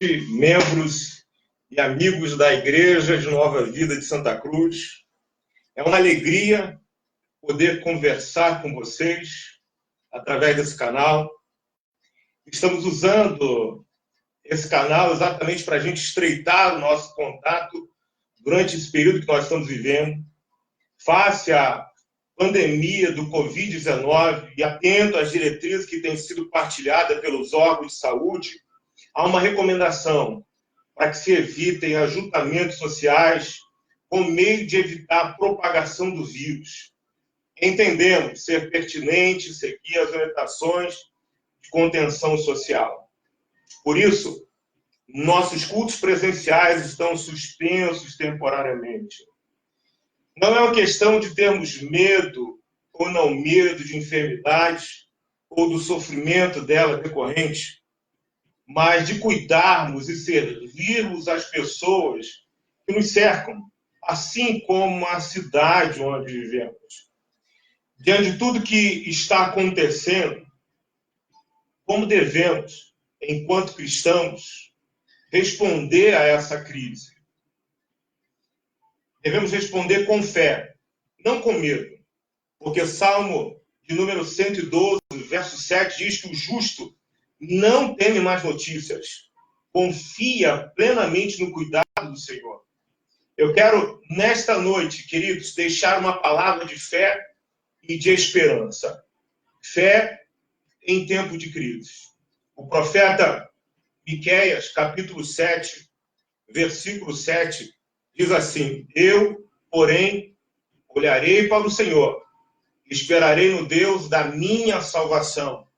Membros e amigos da Igreja de Nova Vida de Santa Cruz. É uma alegria poder conversar com vocês através desse canal. Estamos usando esse canal exatamente para a gente estreitar o nosso contato durante esse período que nós estamos vivendo, face à pandemia do Covid-19 e atento às diretrizes que têm sido partilhadas pelos órgãos de saúde. Há uma recomendação para que se evitem ajuntamentos sociais com meio de evitar a propagação do vírus. Entendemos ser pertinente seguir as orientações de contenção social. Por isso, nossos cultos presenciais estão suspensos temporariamente. Não é uma questão de termos medo ou não medo de enfermidades ou do sofrimento dela decorrente, mas de cuidarmos e servirmos as pessoas que nos cercam, assim como a cidade onde vivemos. Diante de tudo que está acontecendo, como devemos, enquanto cristãos, responder a essa crise? Devemos responder com fé, não com medo, porque Salmo de número 112, verso 7, diz que o justo não teme mais notícias, confia plenamente no cuidado do Senhor. Eu quero, nesta noite, queridos, deixar uma palavra de fé e de esperança. Fé em tempo de crise. O profeta Miqueias, capítulo 7, versículo 7, diz assim: Eu, porém, olharei para o Senhor, esperarei no Deus da minha salvação.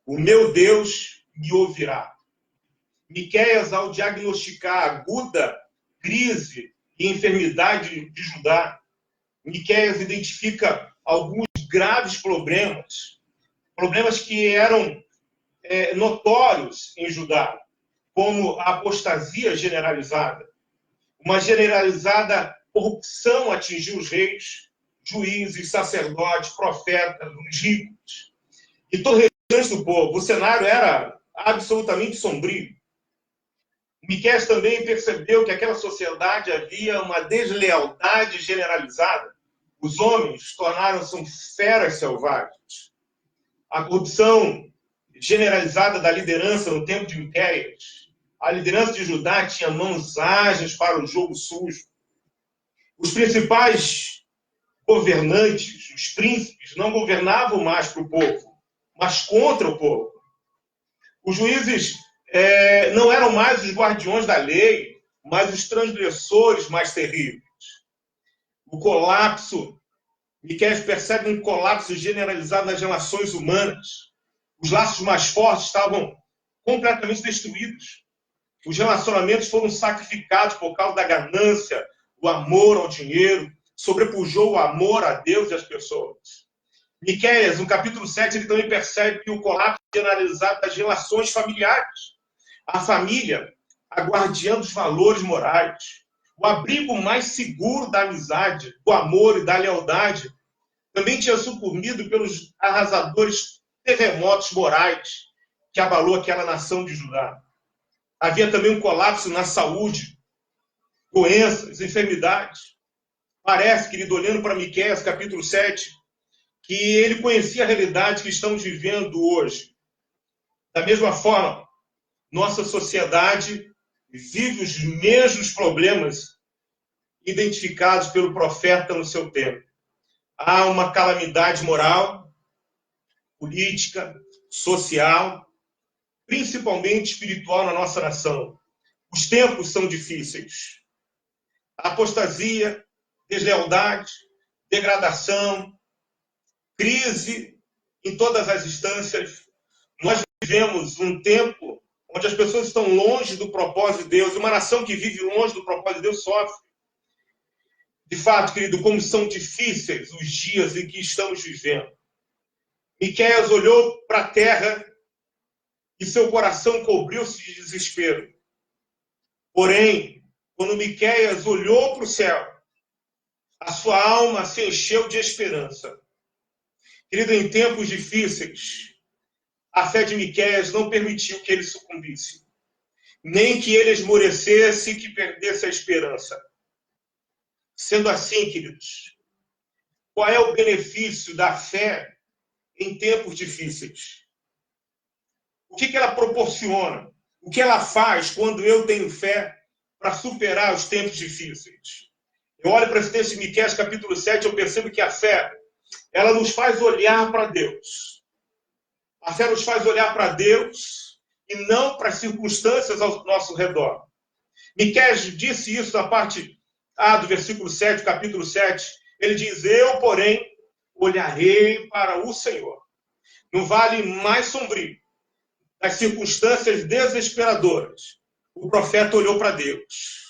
O meu Deus me ouvirá. Miqueias, ao diagnosticar a aguda crise e enfermidade de Judá, Miqueias identifica alguns graves problemas que eram notórios em Judá, como a apostasia generalizada. Uma generalizada corrupção atingiu os reis, juízes, sacerdotes, profetas, os ricos e todo o restante do povo. O cenário era absolutamente sombrio. Miqueias também percebeu que aquela sociedade havia uma deslealdade generalizada. Os homens tornaram-se feras selvagens. A corrupção generalizada da liderança no tempo de Miqueias. A liderança de Judá tinha mãos ágeis para o jogo sujo. Os principais governantes, os príncipes, não governavam mais para o povo, mas contra o povo. Os juízes não eram mais os guardiões da lei, mas os transgressores mais terríveis. O colapso, Miqueias percebe um colapso generalizado nas relações humanas. Os laços mais fortes estavam completamente destruídos. Os relacionamentos foram sacrificados por causa da ganância, o amor ao dinheiro, sobrepujou o amor a Deus e às pessoas. Miqueias, no capítulo 7, ele também percebe que o colapso generalizado das relações familiares. A família, a guardiã dos valores morais, o abrigo mais seguro da amizade, do amor e da lealdade, também tinha sucumbido pelos arrasadores terremotos morais que abalou aquela nação de Judá. Havia também um colapso na saúde, doenças, enfermidades. Parece, querido, olhando para Miqueias, capítulo 7, que ele conhecia a realidade que estamos vivendo hoje. Da mesma forma, nossa sociedade vive os mesmos problemas identificados pelo profeta no seu tempo. Há uma calamidade moral, política, social, principalmente espiritual na nossa nação. Os tempos são difíceis. Apostasia, deslealdade, degradação, crise em todas as instâncias. Nós vivemos um tempo onde as pessoas estão longe do propósito de Deus. Uma nação que vive longe do propósito de Deus sofre. De fato, querido, como são difíceis os dias em que estamos vivendo. Miqueias olhou para a terra e seu coração cobriu-se de desespero. Porém, quando Miqueias olhou para o céu, a sua alma se encheu de esperança. Querido, em tempos difíceis, a fé de Miqueias não permitiu que ele sucumbisse. nem que ele esmorecesse e que perdesse a esperança. Sendo assim, queridos, qual é o benefício da fé em tempos difíceis? O que ela proporciona? O que ela faz quando eu tenho fé para superar os tempos difíceis? Eu olho para esse texto de Miqueias, capítulo 7, eu percebo que a fé, ela nos faz olhar para Deus. A fé nos faz olhar para Deus e não para as circunstâncias ao nosso redor. Miqueias disse isso na parte A do versículo 7, capítulo 7. Ele diz, eu, porém, olharei para o Senhor. No vale mais sombrio, das circunstâncias desesperadoras, o profeta olhou para Deus.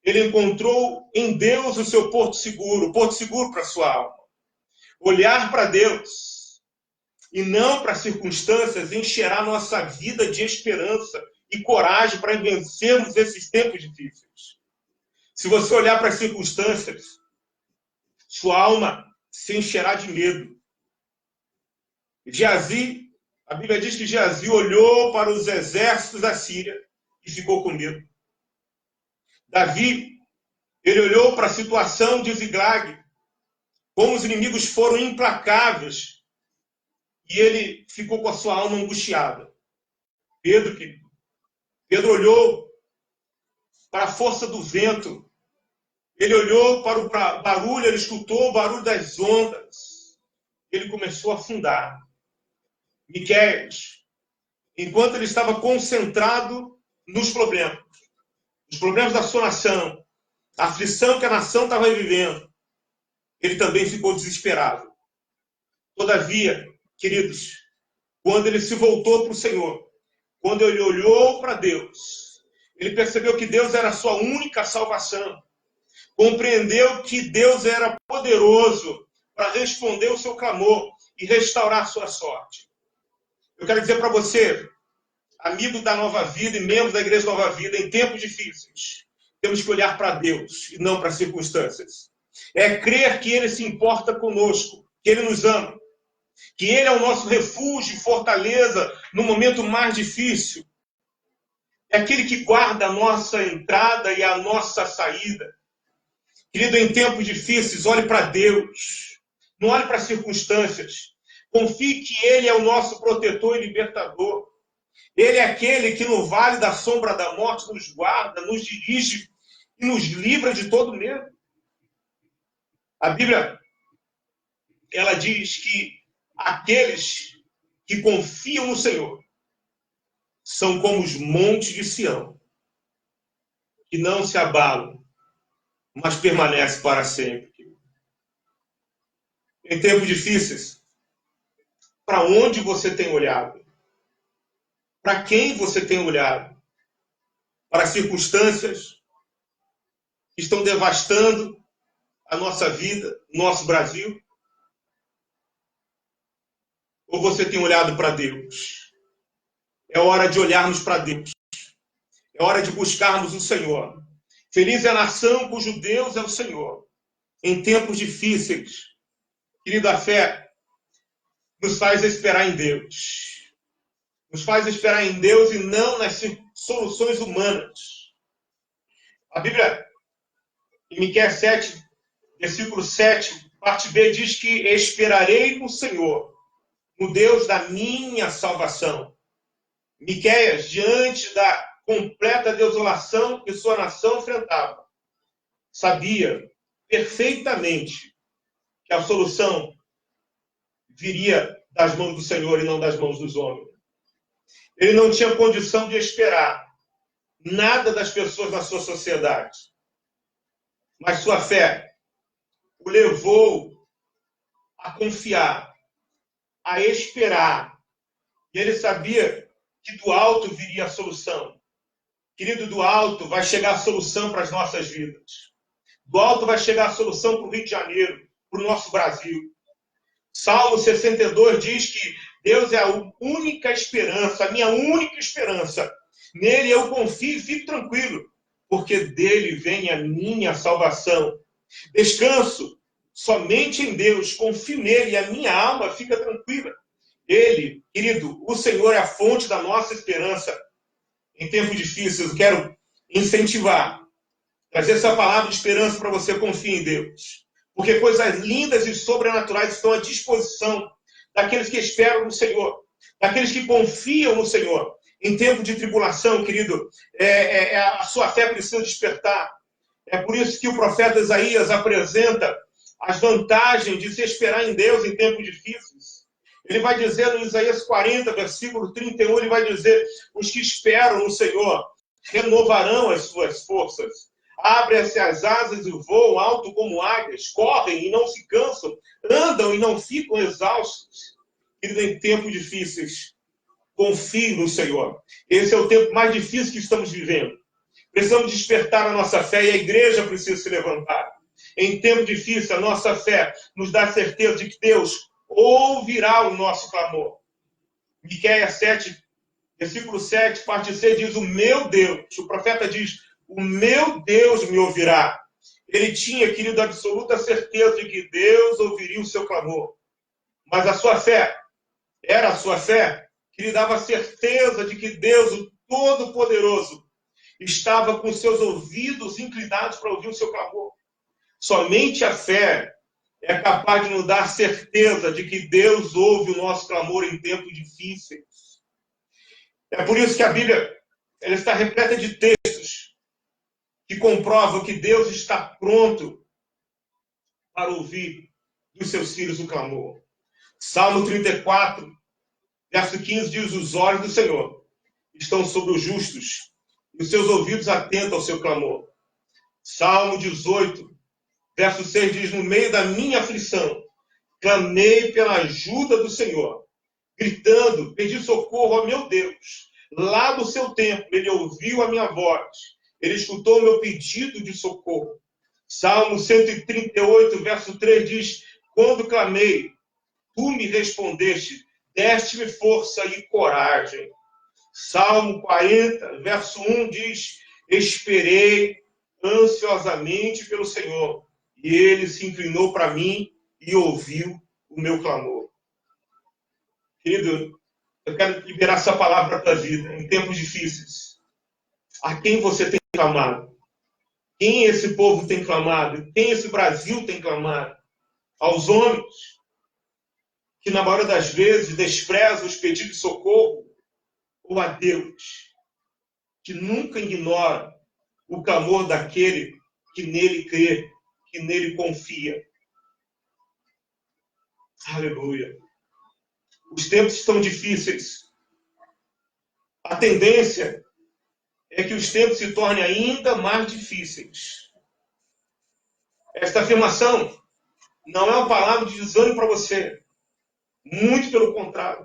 Ele encontrou em Deus o seu porto seguro para a sua alma. Olhar para Deus e não para as circunstâncias encherá nossa vida de esperança e coragem para vencermos esses tempos difíceis. Se você olhar para as circunstâncias, sua alma se encherá de medo. Geazi, a Bíblia diz que Geazi olhou para os exércitos da Síria e ficou com medo. Davi, ele olhou para a situação de Ziglag, como os inimigos foram implacáveis, e ele ficou com a sua alma angustiada. Pedro olhou para a força do vento, ele olhou para o barulho, ele escutou o barulho das ondas, ele começou a afundar. Miqueias, enquanto ele estava concentrado nos problemas da sua nação, a aflição que a nação estava vivendo, ele também ficou desesperado. Todavia, queridos, quando ele se voltou para o Senhor, quando ele olhou para Deus, ele percebeu que Deus era a sua única salvação. Compreendeu que Deus era poderoso para responder o seu clamor e restaurar a sua sorte. Eu quero dizer para você, amigo da Nova Vida e membro da Igreja Nova Vida, em tempos difíceis, temos que olhar para Deus e não para as circunstâncias. É crer que Ele se importa conosco, que Ele nos ama, que Ele é o nosso refúgio e fortaleza no momento mais difícil. É aquele que guarda a nossa entrada e a nossa saída. Querido, em tempos difíceis, olhe para Deus. Não olhe para as circunstâncias. Confie que Ele é o nosso protetor e libertador. Ele é aquele que no vale da sombra da morte nos guarda, nos dirige e nos livra de todo medo. A Bíblia, ela diz que aqueles que confiam no Senhor são como os montes de Sião, que não se abalam, mas permanecem para sempre. Em tempos difíceis, para onde você tem olhado? Para quem você tem olhado? Para as circunstâncias que estão devastando a nossa vida, o nosso Brasil? Ou você tem olhado para Deus? É hora de olharmos para Deus. É hora de buscarmos o Senhor. Feliz é a nação cujo Deus é o Senhor. Em tempos difíceis, querido, a fé nos faz esperar em Deus. Nos faz esperar em Deus e não nas soluções humanas. A Bíblia, em Miqueias 7, versículo 7, parte B, diz que esperarei no Senhor, no Deus da minha salvação. Miqueias, diante da completa desolação que sua nação enfrentava, sabia perfeitamente que a solução viria das mãos do Senhor e não das mãos dos homens. Ele não tinha condição de esperar nada das pessoas na sua sociedade. Mas sua fé o levou a confiar, a esperar. E ele sabia que do alto viria a solução. Querido, do alto vai chegar a solução para as nossas vidas. Do alto vai chegar a solução para o Rio de Janeiro, para o nosso Brasil. Salmo 62 diz que Deus é a única esperança, a minha única esperança. Nele eu confio e fico tranquilo, porque dele vem a minha salvação. Descanso somente em Deus, confio nele e a minha alma fica tranquila. Ele, querido, o Senhor é a fonte da nossa esperança. em tempos difíceis, eu quero incentivar, trazer essa palavra de esperança para você. Confie em Deus. Porque coisas lindas e sobrenaturais estão à disposição daqueles que esperam no Senhor, daqueles que confiam no Senhor. Em tempo de tribulação, querido, a sua fé precisa despertar. É por isso que o profeta Isaías apresenta as vantagens de se esperar em Deus em tempos difíceis. Ele vai dizer no Isaías 40, versículo 31, ele vai dizer: os que esperam no Senhor renovarão as suas forças. Abrem-se as asas e voam alto como águias, correm e não se cansam, andam e não ficam exaustos. Querido, em tempos difíceis, confie no Senhor. Esse é o tempo mais difícil que estamos vivendo. Precisamos despertar a nossa fé e a igreja precisa se levantar. Em tempo difícil, a nossa fé nos dá certeza de que Deus ouvirá o nosso clamor. Miqueias 7, versículo 7, parte C, diz: o meu Deus, o profeta diz, o meu Deus me ouvirá. Ele tinha, querido, absoluta certeza de que Deus ouviria o seu clamor. Mas a sua fé, era a sua fé, que lhe dava certeza de que Deus, o Todo-Poderoso, estava com seus ouvidos inclinados para ouvir o seu clamor. Somente a fé é capaz de nos dar certeza de que Deus ouve o nosso clamor em tempos difíceis. É por isso que a Bíblia ela está repleta de textos que comprovam que Deus está pronto para ouvir dos seus filhos o clamor. Salmo 34, verso 15 diz: os olhos do Senhor estão sobre os justos e os seus ouvidos atentos ao seu clamor. Salmo 18, verso 6 diz: no meio da minha aflição, clamei pela ajuda do Senhor, gritando, pedi socorro ao meu Deus. Lá do seu templo, ele ouviu a minha voz, ele escutou o meu pedido de socorro. Salmo 138, verso 3 diz: quando clamei, tu me respondeste, deste-me força e coragem. Salmo 40, verso 1 diz: esperei ansiosamente pelo Senhor, e ele se inclinou para mim e ouviu o meu clamor. Querido, eu quero liberar essa palavra para a tua vida, em tempos difíceis. A quem você tem clamado? Quem esse povo tem clamado? Quem esse Brasil tem clamado? Aos homens, que na maioria das vezes desprezam os pedidos de socorro, ou a Deus, que nunca ignora o clamor daquele que nele crê, que nele confia. Aleluia. Os tempos estão difíceis. A tendência é que os tempos se tornem ainda mais difíceis. Esta afirmação não é uma palavra de desânimo para você. Muito pelo contrário.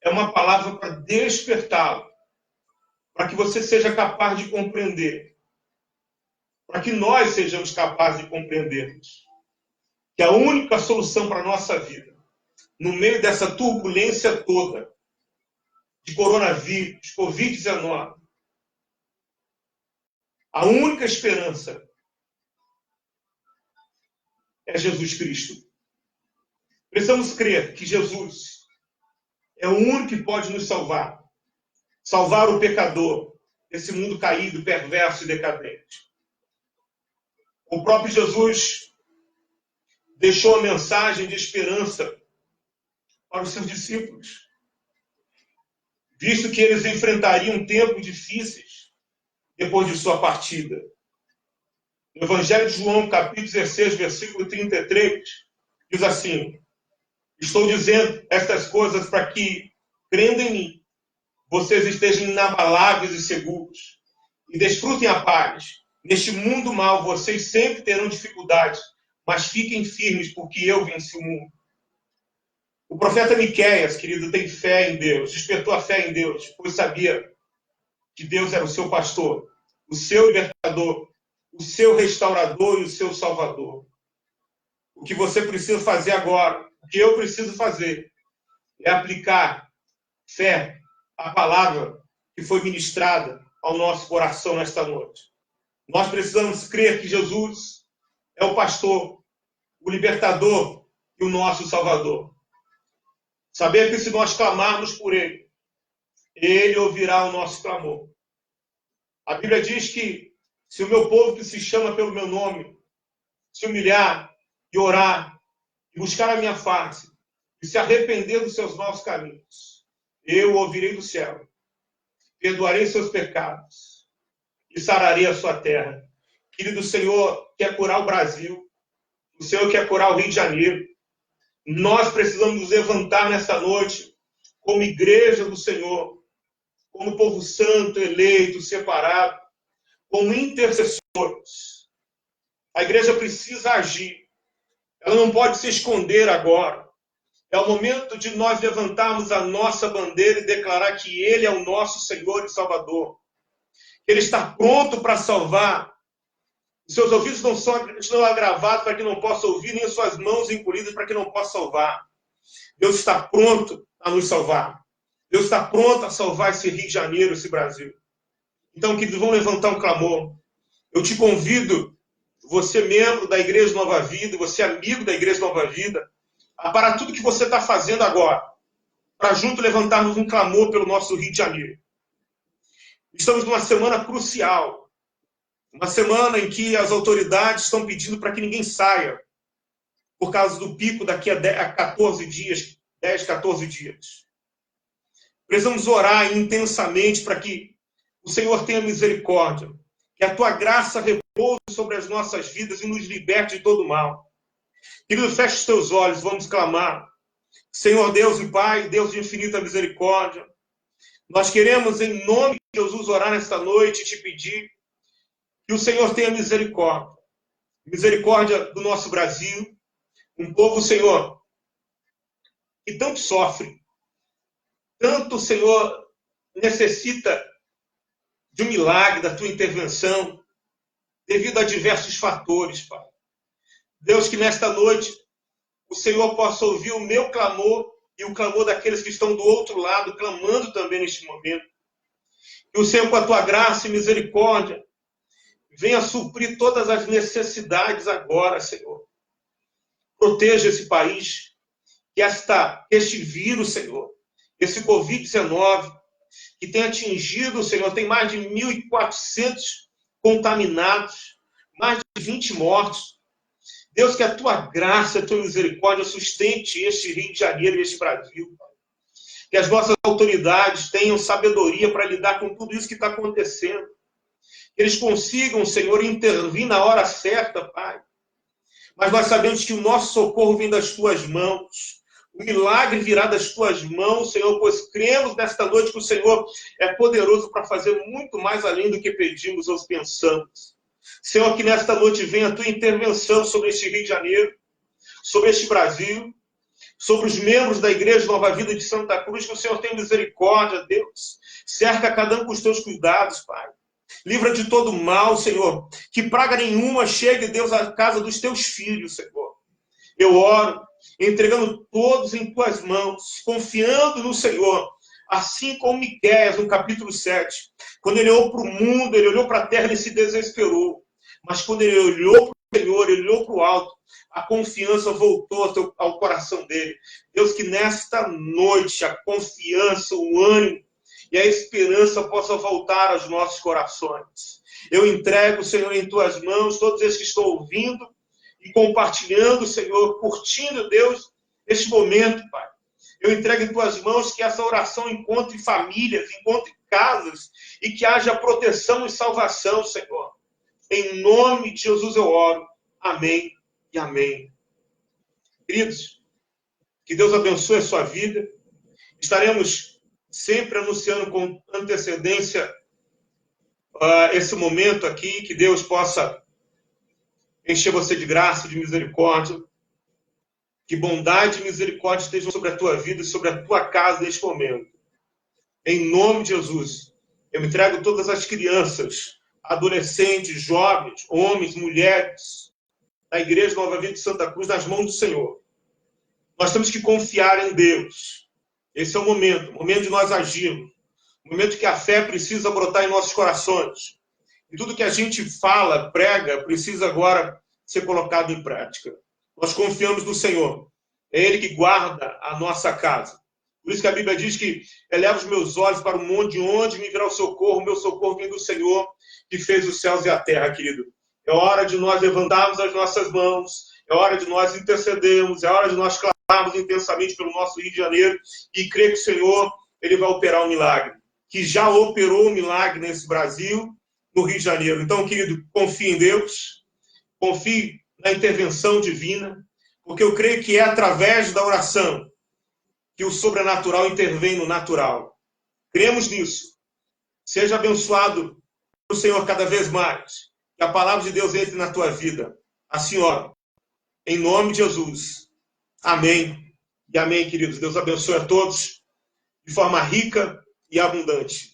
É uma palavra para despertá-lo. Para que você seja capaz de compreender. Para que nós sejamos capazes de compreendermos que a única solução para a nossa vida, no meio dessa turbulência toda, de coronavírus, Covid-19, a única esperança é Jesus Cristo. Precisamos crer que Jesus é o único que pode nos salvar. Salvar o pecador desse mundo caído, perverso e decadente. O próprio Jesus deixou a mensagem de esperança para os seus discípulos, visto que eles enfrentariam tempos difíceis depois de sua partida. No Evangelho de João, capítulo 16, versículo 33, diz assim: estou dizendo estas coisas para que, crendo em mim, vocês estejam inabaláveis e seguros e desfrutem a paz. Neste mundo mau, vocês sempre terão dificuldades, mas fiquem firmes, porque eu venci o mundo. O profeta Miqueias, querido, tem fé em Deus, despertou a fé em Deus, pois sabia que Deus era o seu pastor, o seu libertador, o seu restaurador e o seu salvador. O que você precisa fazer agora, o que eu preciso fazer, é aplicar fé à palavra que foi ministrada ao nosso coração nesta noite. Nós precisamos crer que Jesus é o pastor, o libertador e o nosso salvador. Saber que se nós clamarmos por ele, Ele ouvirá o nosso clamor. A Bíblia diz que se o meu povo que se chama pelo meu nome se humilhar e orar e buscar a minha face e se arrepender dos seus maus caminhos, eu ouvirei do céu, perdoarei seus pecados e sararei a sua terra. Querido, o Senhor quer curar o Brasil, o Senhor quer curar o Rio de Janeiro. Nós precisamos nos levantar nessa noite como igreja do Senhor, como povo santo, eleito, separado, como intercessores. A igreja precisa agir. Ela não pode se esconder agora. É o momento de nós levantarmos a nossa bandeira e declarar que Ele é o nosso Senhor e Salvador. Ele está pronto para salvar. Os seus ouvidos não estão agravados para que não possa ouvir, nem as suas mãos encolhidas para que não possa salvar. Deus está pronto a nos salvar. Deus está pronto a salvar esse Rio de Janeiro, esse Brasil. Então, queridos, vamos levantar um clamor. Eu te convido, você membro da Igreja Nova Vida, você amigo da Igreja Nova Vida, a parar tudo que você está fazendo agora, para junto levantarmos um clamor pelo nosso Rio de Janeiro. Estamos numa semana crucial, uma semana em que as autoridades estão pedindo para que ninguém saia, por causa do pico daqui a 14 dias, 10, 14 dias. Precisamos orar intensamente para que o Senhor tenha misericórdia, que a tua graça repouse sobre as nossas vidas e nos liberte de todo mal. Querido, feche os teus olhos, vamos clamar. Senhor Deus e Pai, Deus de infinita misericórdia, nós queremos, em nome de Jesus, orar nesta noite e te pedir que o Senhor tenha misericórdia. Misericórdia do nosso Brasil, um povo, Senhor, que tanto sofre, tanto, Senhor, necessita de um milagre, da tua intervenção, devido a diversos fatores, Pai. Deus, que nesta noite o Senhor possa ouvir o meu clamor e o clamor daqueles que estão do outro lado, clamando também neste momento. Que o Senhor, com a tua graça e misericórdia, venha suprir todas as necessidades agora, Senhor. Proteja esse país, que este vírus, Senhor, esse Covid-19, que tem atingido, Senhor, tem mais de 1.400 contaminados, mais de 20 mortos. Deus, que a tua graça, a tua misericórdia sustente este Rio de Janeiro e este Brasil. Que as nossas autoridades tenham sabedoria para lidar com tudo isso que está acontecendo. Que eles consigam, Senhor, intervir na hora certa, Pai. Mas nós sabemos que o nosso socorro vem das tuas mãos. O milagre virá das tuas mãos, Senhor, pois cremos nesta noite que o Senhor é poderoso para fazer muito mais além do que pedimos ou pensamos. Senhor, que nesta noite venha a tua intervenção sobre este Rio de Janeiro, sobre este Brasil, sobre os membros da Igreja Nova Vida de Santa Cruz, que o Senhor tenha misericórdia, Deus. Cerca cada um com os teus cuidados, Pai. Livra de todo mal, Senhor. Que praga nenhuma chegue, Deus, à casa dos teus filhos, Senhor. Eu oro, entregando todos em tuas mãos, confiando no Senhor, assim como Miqueias, no capítulo 7. Quando ele olhou para o mundo, ele olhou para a terra e se desesperou. Mas quando ele olhou para o Senhor, ele olhou para o alto, a confiança voltou ao coração dele. Deus, que nesta noite a confiança, o ânimo e a esperança possa voltar aos nossos corações. Eu entrego, Senhor, em tuas mãos todos esses que estão ouvindo e compartilhando, Senhor, curtindo, Deus, este momento, Pai. Eu entrego em tuas mãos que essa oração encontre famílias, encontre casas e que haja proteção e salvação, Senhor. Em nome de Jesus eu oro. Amém e amém. Queridos, que Deus abençoe a sua vida. Estaremos sempre anunciando com antecedência esse momento aqui, que Deus possa encher você de graça, de misericórdia. Que bondade e misericórdia estejam sobre a tua vida e sobre a tua casa neste momento. Em nome de Jesus, eu entrego todas as crianças, adolescentes, jovens, homens, mulheres, da Igreja Nova Vida de Santa Cruz, nas mãos do Senhor. Nós temos que confiar em Deus. Esse é o momento de nós agirmos. O momento que a fé precisa brotar em nossos corações. E tudo que a gente fala, prega, precisa agora ser colocado em prática. Nós confiamos no Senhor. É Ele que guarda a nossa casa. Por isso que a Bíblia diz que eleva os meus olhos para o monte de onde me virá o socorro. Meu socorro vem do Senhor, que fez os céus e a terra, querido. É hora de nós levantarmos as nossas mãos, é hora de nós intercedermos, é hora de nós clamarmos intensamente pelo nosso Rio de Janeiro e crer que o Senhor ele vai operar um milagre, que já operou um milagre nesse Brasil, no Rio de Janeiro. Então, querido, confie em Deus, confie na intervenção divina, porque eu creio que é através da oração que o sobrenatural intervém no natural. Cremos nisso. Seja abençoado pelo Senhor cada vez mais. Que a palavra de Deus entre na tua vida. Assim, ó, em nome de Jesus. Amém. E amém, queridos. Deus abençoe a todos de forma rica e abundante.